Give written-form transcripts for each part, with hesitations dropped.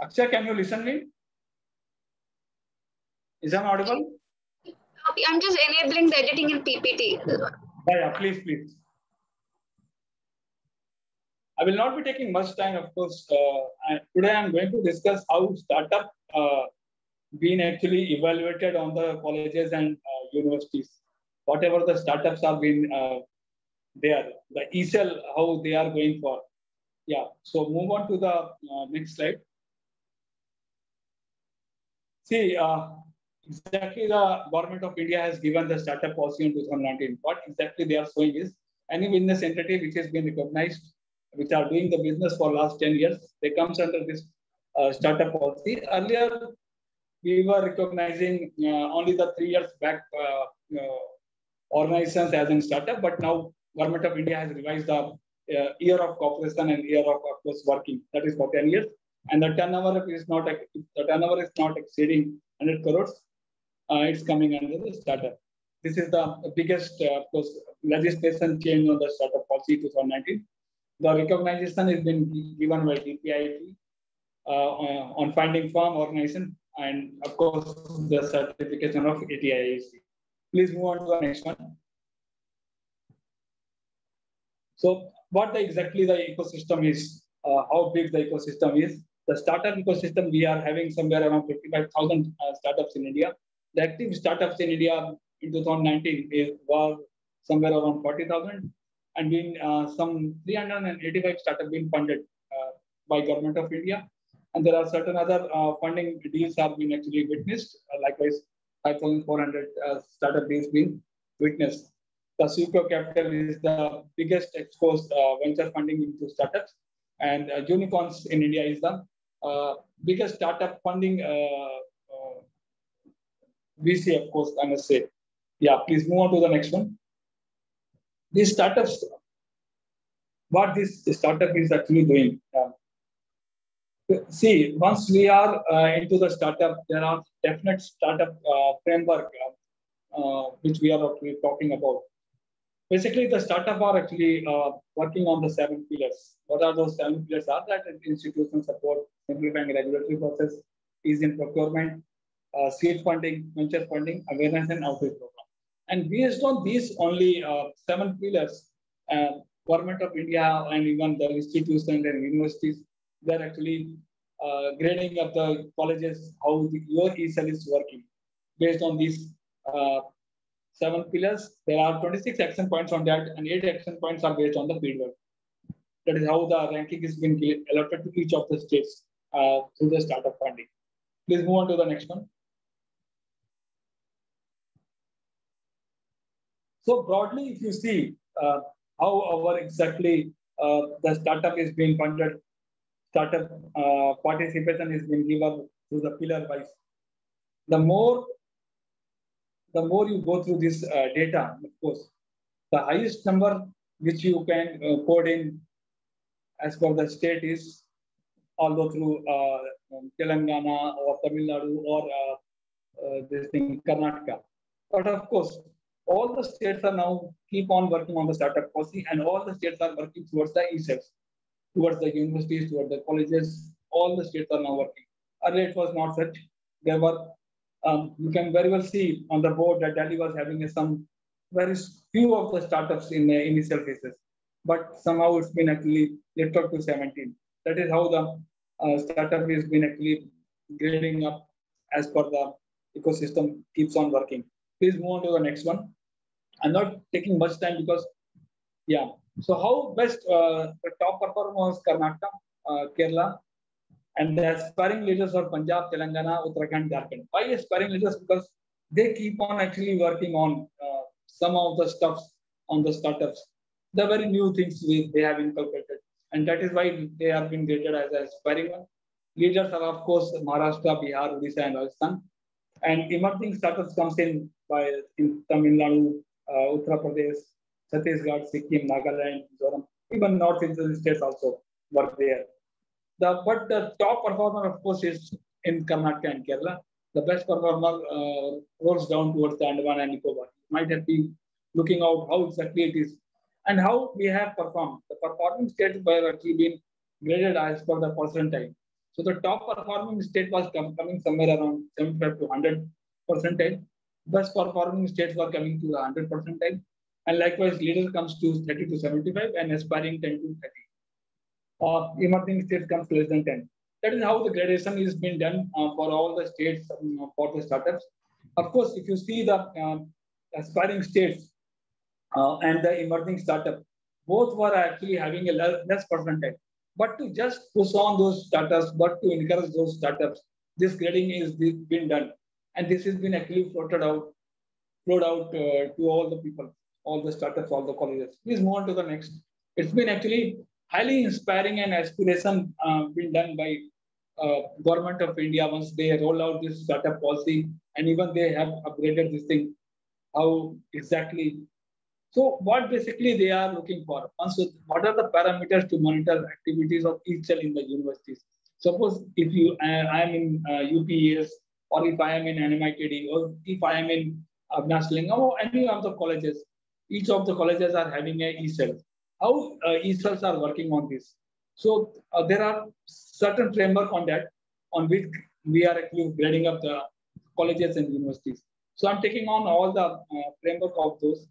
Akshay, can you listen me? Is I audible? I'm just enabling the editing in PPT. Yeah, please, please. I will not be taking much time, of course. Today I'm going to discuss how startup been actually evaluated on the colleges and universities. Whatever the startups are being there, the ESL, how they are going for. Yeah, so move on to the next slide. See, exactly the government of India has given the startup policy in 2019. What exactly they are showing is any business entity which has been recognized, which are doing the business for last 10 years, they comes under this startup policy. Earlier, we were recognizing only the 3 years back organizations as in startup, but now government of India has revised the year of cooperation and year of course working. That is for 10 years, and the turnover is not exceeding 100 crores. It's coming under the startup. This is the biggest, of course, legislation change on the startup policy 2019. The recognition has been given by DPIT on finding firm organization, and of course the certification of ATIAC. Please move on to the next one. So what exactly the ecosystem is, how big the ecosystem is. The startup ecosystem, we are having somewhere around 55,000 startups in India. The active startups in India in 2019 were somewhere around 40,000, and been some 385 startups being funded by government of India. And there are certain other funding deals have been actually witnessed. Likewise, 5,400 startup deals being witnessed. The Sucro Capital is the biggest exposed venture funding into startups, and Unicorns in India is the biggest startup funding VC, of course, I must say. Yeah, please move on to the next one. These startups, what this startup is actually doing. See, once we are into the startup, there are definite startup framework which we are talking about. Basically, the startup are actually working on the 7 pillars. What are those 7 pillars? Are that institutional support, simplifying regulatory process, ease in procurement, seed funding, venture funding, awareness and outreach program. And based on these only 7 pillars, government of India and even the institutions and universities, they're actually grading up the colleges how your ESL is working. Based on these 7 pillars, there are 26 action points on that, and 8 action points are based on the fieldwork. That is how the ranking is being allotted to each of the states through the startup funding. Please move on to the next one. So broadly, if you see how our exactly the startup is being funded, startup participation is being given through the pillar wise. The more you go through this data, of course, the highest number which you can code in as per the state is, although through Telangana or Tamil Nadu or this thing, Karnataka. But of course, all the states are now keep on working on the startup policy, and all the states are working towards the ESETs, towards the universities, towards the colleges. All the states are now working. Earlier, it was not such. There were, you can very well see on the board that Delhi was having some very few of the startups in the initial phases, but somehow it's been actually lifted up to 17. That is how the startup has been actually grading up as per the ecosystem keeps on working. Please move on to the next one. I'm not taking much time because, yeah. So how best the top performer was Karnataka, Kerala, and the aspiring leaders are Punjab, Telangana, Uttarakhand, Jharkhand. Why aspiring leaders? Because they keep on actually working on some of the stuffs on the startups. The very new things they have inculcated. And that is why they have been rated as aspiring one. Leaders are, of course, Maharashtra, Bihar, Odisha, and Rajasthan. And emerging startups comes in Tamil Nadu, Uttar Pradesh, Chhattisgarh, Sikkim, Nagaland, Mizoram. Even North Indian states also work there. But the top performer, of course, is in Karnataka and Kerala. The best performer rolls down towards the Andaman and Nicobar. Might have been looking out how exactly it is and how we have performed. The performing states were actually been graded as per the percentile. So the top performing state was coming somewhere around 75 to 100 percentile. Best performing states were coming to the 100 percentile. And likewise, leader comes to 30 to 75 and aspiring 10 to 30. Emerging states comes less than 10. That is how the gradation is being done for all the states for the startups. Of course, if you see the aspiring states and the emerging startup, both were actually having a less percentile. But to just push on those startups, but to encourage those startups, this grading is been done. And this has been actually flowed out to all the people, all the startups, all the colleges. Please move on to the next. It's been actually highly inspiring and aspiration been done by government of India once they roll out this startup policy, and even they have upgraded this thing. How exactly? So what basically they are looking for? Also, what are the parameters to monitor activities of each cell in the universities? Suppose if I am in UPES, or if I am in NMITD, or if I am in Abnasling, or any of the colleges, each of the colleges are having a e-cell. How e-cells are working on this? So there are certain framework on that, on which we are actually grading up the colleges and universities. So I'm taking on all the framework of those.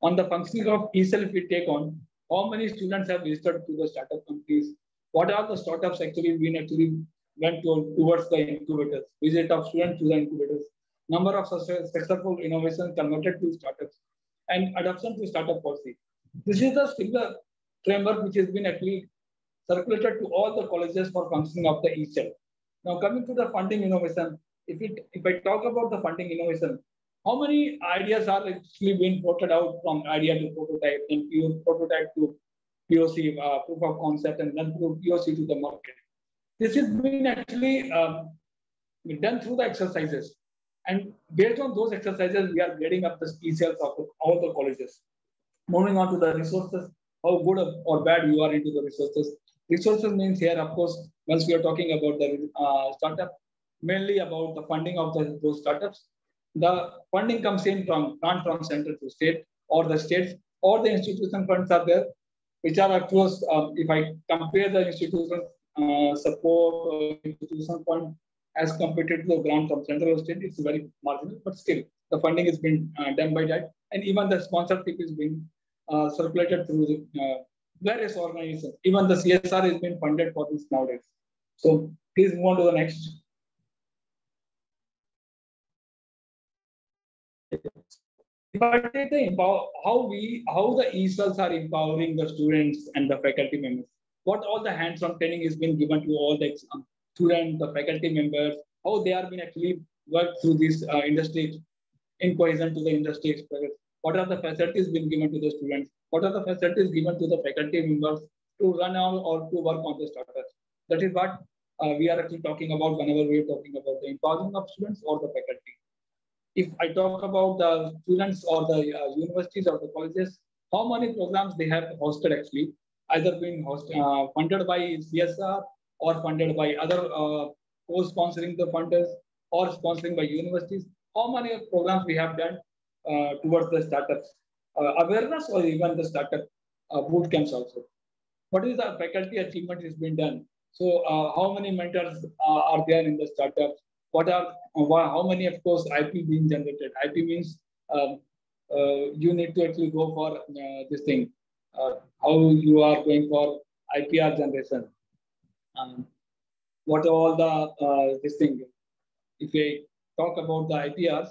On the functioning of e-cell, if we take on, how many students have registered to the startup companies? What are the startups actually went towards the incubators? Visit of students to the incubators, number of successful innovations converted to startups, and adoption to startup policy. This is the similar framework which has been actually circulated to all the colleges for functioning of the e-cell. Now coming to the funding innovation, if I talk about the funding innovation, how many ideas are actually being ported out from idea to prototype, then prototype to POC, proof of concept, and then through POC to the market? This has been actually done through the exercises. And based on those exercises, we are grading up the e-cells of all the colleges. Moving on to the resources, how good or bad you are into the resources. Resources means here, of course, once we are talking about the startup, mainly about the funding of those startups. The funding comes in not from center to state, or the states, or the institution funds are there, which are of course, if I compare the institution support or institution fund as compared to the grant from central or state, it's very marginal, but still the funding is being done by that, and even the sponsorship is being circulated through the various organizations. Even the CSR is being funded for this nowadays. So please move on to the next. If I take the how the e-cells are empowering the students and the faculty members, what all the hands-on training is being given to all the students, the faculty members, how they are being actually worked through this industry in cohesion to the industry experience. What are the facilities being given to the students? What are the facilities given to the faculty members to run on or to work on the startups? That is what we are actually talking about whenever we are talking about the empowering of students or the faculty. If I talk about the students or the universities or the colleges, how many programs they have hosted actually, either being funded by CSR or funded by other co-sponsoring the funders or sponsoring by universities, how many programs we have done towards the startups awareness or even the startup boot camps also. What is the faculty achievement is being done? So how many mentors are there in the startups? What are how many, of course, IP being generated? IP means you need to actually go for this thing. How you are going for IPR generation? What are all the this thing? If we talk about the IPRs,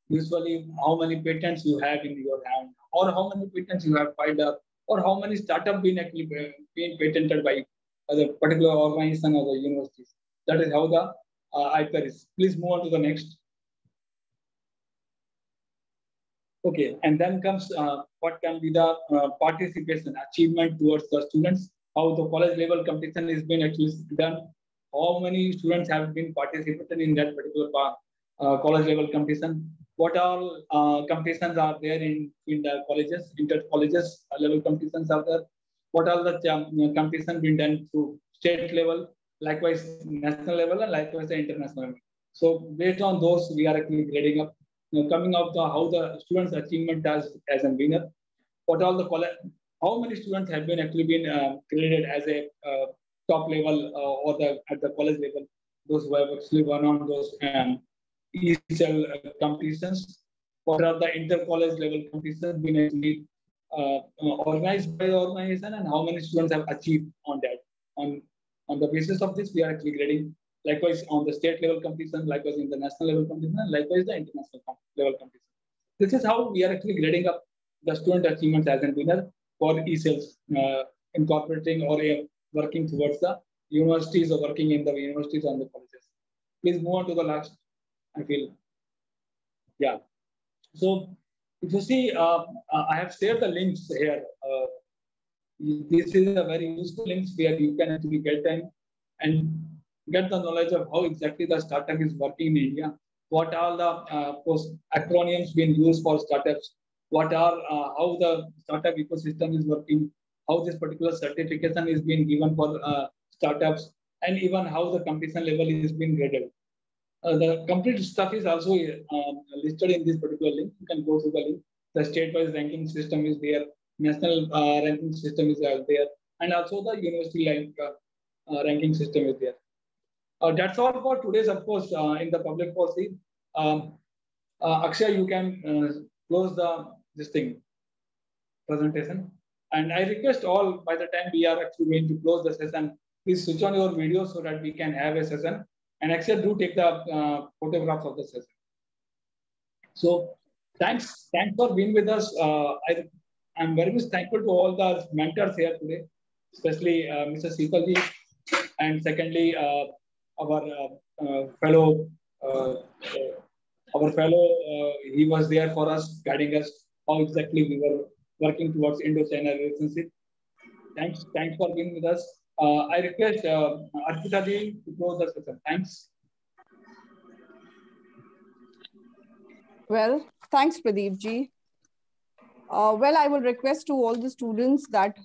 usually how many patents you have in your hand, or how many patents you have filed up, or how many startup been actually being patented by a particular organization or the universities. That is how the IPR is. Please move on to the next. Okay, and then comes what can be the participation achievement towards the students, how the college level competition is being actually done, how many students have been participated in that particular college level competition, what all competitions are there in the colleges, inter colleges level competitions are there, what are the competition being done through state level, likewise national level, and likewise the international level. So based on those, we are actually grading up. Coming out how the students' achievement as a winner, what all the how many students have been actually been graded as a top level or at the college level, those who have actually won on those ESL competitions. What are the inter-college level competitions been actually organized by the organization, and how many students have achieved on that? On the basis of this, we are actually grading. Likewise, on the state level competition, likewise in the national level competition, and likewise the international level competition. This is how we are actually grading up the student achievements as a winner for ESLs, incorporating or working towards the universities or working in the universities and the colleges. Please move on to the last. I feel, yeah. So if you see, I have shared the links here. This is a very useful links where you can actually get them and get the knowledge of how exactly the startup is working in India. What are the acronyms being used for startups? What are how the startup ecosystem is working? How this particular certification is being given for startups, and even how the competition level is being graded. The complete stuff is also listed in this particular link. You can go through the link. The state-wise ranking system is there. National ranking system is there, and also the university ranking system is there. That's all for today's, of course, in the public policy. Akshay, you can close this presentation. And I request all, by the time we are actually going to close the session, please switch on your video so that we can have a session. And actually do take the photographs of the session. So thanks for being with us. I'm very much thankful to all the mentors here today, especially Mr. Seetalji, and secondly, our fellow, he was there for us, guiding us how exactly we were working towards Indo-China relationship. Thanks for being with us. I request Arpita ji to close the session. Thanks. Well, thanks, Pradeep ji. Well, I will request to all the students that,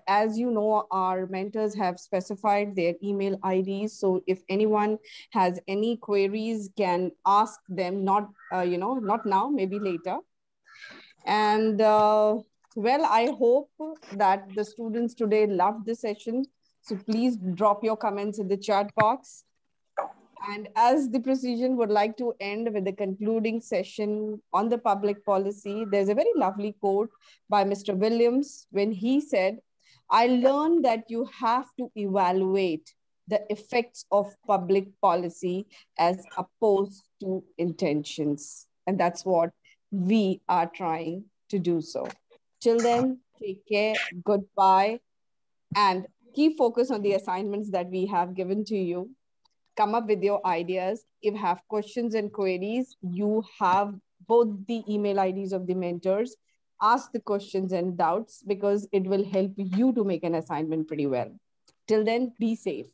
as you know, our mentors have specified their email IDs. So if anyone has any queries, can ask them, not now, maybe later. And well, I hope that the students today loved the session. So please drop your comments in the chat box. And as the precision would like to end with the concluding session on the public policy, there's a very lovely quote by Mr. Williams when he said, "I learned that you have to evaluate the effects of public policy as opposed to intentions." And that's what we are trying to do so. Till then, take care, goodbye, and keep focus on the assignments that we have given to you. Come up with your ideas. If you have questions and queries, you have both the email IDs of the mentors. Ask the questions and doubts because it will help you to make an assignment pretty well. Till then, be safe.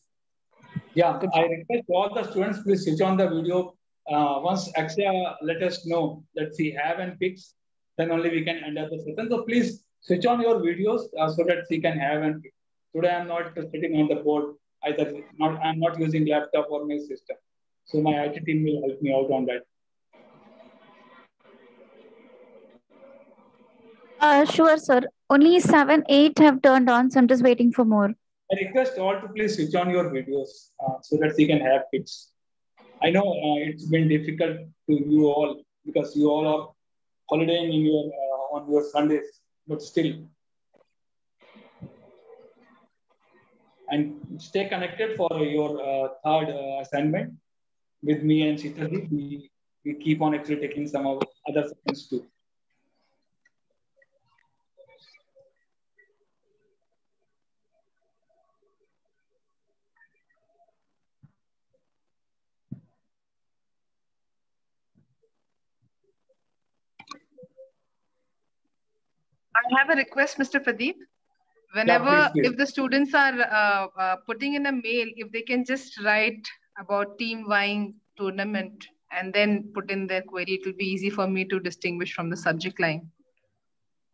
Yeah, I request all the students, please switch on the video. Once Akshay let us know that we have and fix, then only we can end up the session. So please switch on your videos so that we can have and fix. Today I'm not sitting on the board. I'm not using laptop or my system. So my IT team will help me out on that. Sure, sir. Only 7, 8 have turned on, so I'm just waiting for more. I request all to please switch on your videos so that we can have fix. I know it's been difficult to you all because you all are holidaying in your on your Sundays, but still. And stay connected for your third assignment with me and Sitaji. We keep on actually taking some of other sessions too. I have a request, Mr. Pradeep. Whenever, please. if the students are putting in a mail, if they can just write about Team VYING tournament and then put in their query, it will be easy for me to distinguish from the subject line.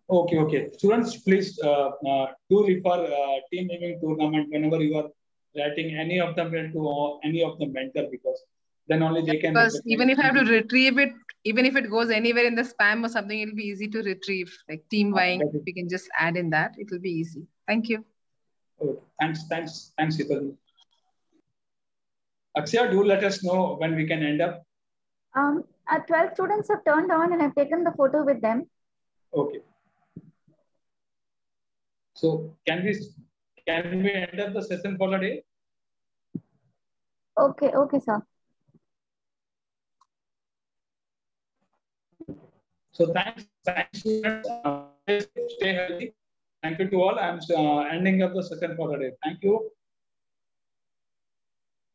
Okay. Students, please do refer Team VYING tournament whenever you are writing any of them to any of the mentor, because then only they can. Because even if I have to retrieve it, even if it goes anywhere in the spam or something, it'll be easy to retrieve. Like Team VYING, if we can just add in that, it will be easy. Thank you. Okay. Thanks, Shitali. Akshay, do let us know when we can end up. 12 students have turned on and I've taken the photo with them. Okay. So can we end up the session for the day? Okay, okay, sir. So thanks, students. Stay healthy. Thank you to all. I'm ending up the session for the day. Thank you.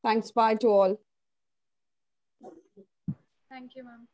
Thanks. Bye to all. Thank you, ma'am.